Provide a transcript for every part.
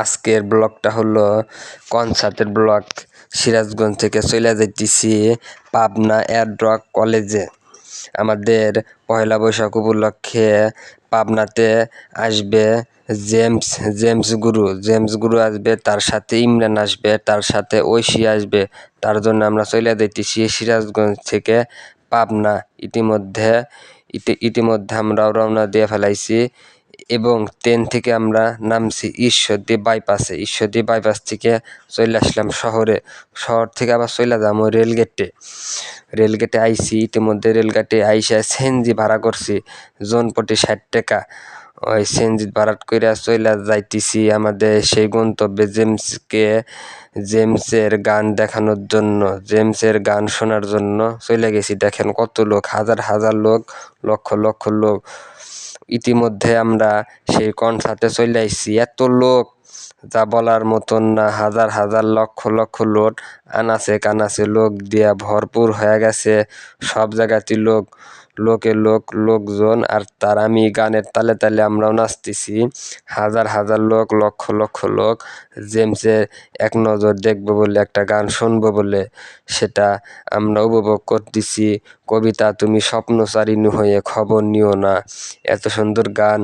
আজকের ব্লগটা হলো কনসার্টের ব্লগ। সিরাজগঞ্জ থেকে চলে যাইতেছি পাবনা এয়ারড্রপ কলেজে। আমাদের পয়লা বৈশাখ উপলক্ষে পাবনাতে আসবে জেমস গুরু আসবে, তার সাথে ইমরান আসবে, তার সাথে ঐশী আসবে। তার জন্য আমরা চলে যাইতেছি সিরাজগঞ্জ থেকে পাবনা। ইতিমধ্যে আমরাও রওনা দিয়ে ফেলাইছি এবং ট্রেন থেকে আমরা নামছি ঈশ্বরদী বাইপাস থেকে চলে আসলাম শহর থেকে আবার চলে যাবো রেলগেটে আইসি। ইতিমধ্যে রেলগেটে আইসা সিএনজি ভাড়া করছি জনপ্রতি 60 টাকা। ওই সিএনজি ভাড়া করে চলে যাইতেছি আমাদের সেই গন্তব্যে জেমসের গান দেখানোর জন্য, জেমসের গান শোনার জন্য চলে গেছি। দেখেন কত লোক, হাজার লোক, লক্ষ লোক। ইতিমধ্যে আমরা সেই কনসার্টে চলে আইছি। এত লোক যা বলার মতন না, হাজার লক্ষ লোক, আনাচে কানাচে লোক দিয়া ভরপুর হয়ে গেছে। সব জায়গাতে লোকজন। আর আমি গানের তালে তালে আমরাও নাচতেছি। হাজার লোক, লক্ষ লোক জেমসের এক নজর দেখবো বলে, একটা গান শুনবো বলে, সেটা আমরা উপভোগ করতেছি। কবিতা তুমি স্বপ্নচারিণী হয়ে খবর নিও না, এত সুন্দর গান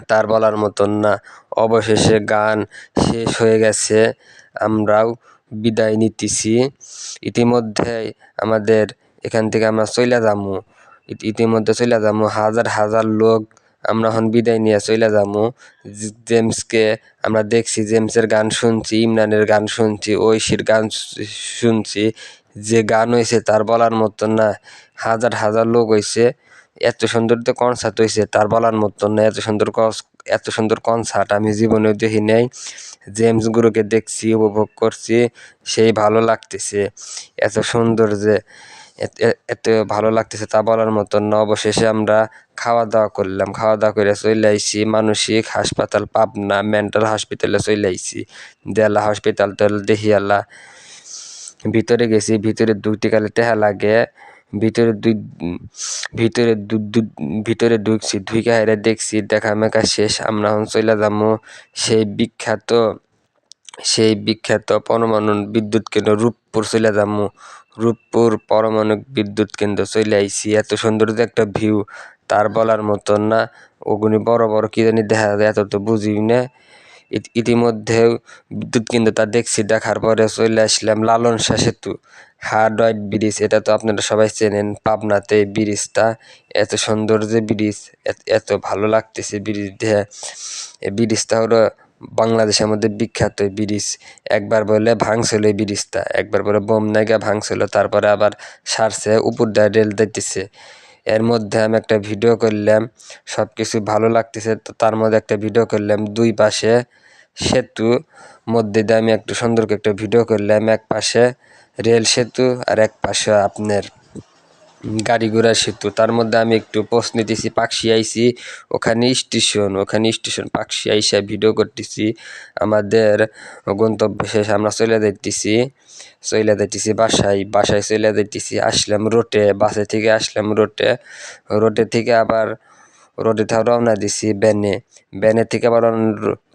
তার বলার মতন না। অবশেষে গান শেষ হয়ে গেছে, আমরাও বিদায় নিতেছি। ইতিমধ্যে আমাদের এখান থেকে আমরা চলে যাবো হাজার লোক। আমরা এখন বিদায় নিয়ে চলে যাবো। জেমসকে আমরা দেখছি, জেমসের গান শুনছি, ইমরানের গান শুনছি, ঐশীর গান শুনছি। যে গান হয়েছে তার বলার মতন না। হাজার লোক হয়েছে। এত সুন্দর তো কনসার্ট হয়েছে তার বলার মতন না। এত সুন্দর কনসার্ট আমি জীবনেও দেখি নাই। জেমস গুরুকে দেখছি, উপভোগ করছি, সেই ভালো লাগতেছে। এত সুন্দর যে এত ভালো লাগতেছে তা বলার মতন না। অবশেষে আমরা খাওয়া দাওয়া করলাম, খাওয়া দাওয়া করে চলে আইছি মানসিক হাসপাতাল পাবনা মেন্টাল হসপিটালে চলে আইছি। দেলা হসপিটাল তো দেখিয়ালা ভিতরে গেছি। ভিতরে 2 টাকা টেহা লাগে। ভিতরে ঢুকছি, ঢুকে হাইরে দেখছি দেখা মেকা শেষ। আমরা এখন চলে যাবো সেই বিখ্যাত পরমাণু বিদ্যুৎ কেন্দ্র রূপপুর চলে যাবো। রূপপুর পরমাণু বিদ্যুৎ কেন্দ্র চলে আইছি। এত সুন্দর যে একটা ভিউ তার বলার মতন না। ওগুনি বড় কি জানি দেখা যায়, এত তো বুঝি না। ইতিমধ্যেও বিদ্যুৎ কেন্দ্রটা দেখছি, দেখার পরে চলে আসলাম লালন শাহ সেতু, হার্ড ওয়াইট ব্রিজ। এটা তো আপনারা সবাই চেনেন পাবনাতে ব্রিজটা। এত সুন্দর যে ব্রিজ, এত ভালো লাগতেছে ব্রিজ দেখে। এই ব্রিজটা হলো বাংলাদেশের মধ্যে বিখ্যাত ব্রিজ। একবার বলে ভাঙছিল এই ব্রিজটা, একবার বলে বোম নাইগা ভাঙছিল, তারপরে আবার সারছে, উপর দিয়ে রেল দিতেছে। এর মধ্যে আমি একটা ভিডিও করলাম, সব কিছু ভালো লাগতেছে। তো তার মধ্যে একটা ভিডিও করলাম 2 পাশে সেতু, মধ্যে দিয়ে আমি একটু সুন্দর করে একটা ভিডিও করলাম। এক পাশে রেল সেতু আর এক পাশে আপনার গাড়ি ঘোড়া সেতু। তার মধ্যে আমি একটু পোস্ট নিতেছি, পাকশি আইছি, ওখানে স্টেশন পাকশি আইসা ভিডিও করতেছি। আমাদের গন্তব্য শেষ, আমরা চলে যাইতেছি বাসায় চলে যাইতেছি। আসলাম রোডে, বাসে থেকে আসলাম রোডে থেকে আবার রওনা দিছি ব্যানে থেকে আবার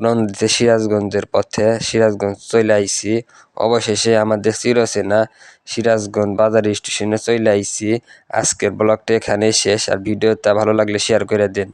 রওনা দিতে সিরাজগঞ্জের পথে। সিরাজগঞ্জ চলে আইছি। অবশেষে আমাদের চিরচেনা সিরাজগঞ্জ বাজার স্টেশনে চলে আইছি। আজকের ব্লগটা এখানেই শেষ। আর ভিডিওটা ভালো লাগলে শেয়ার করে দিন।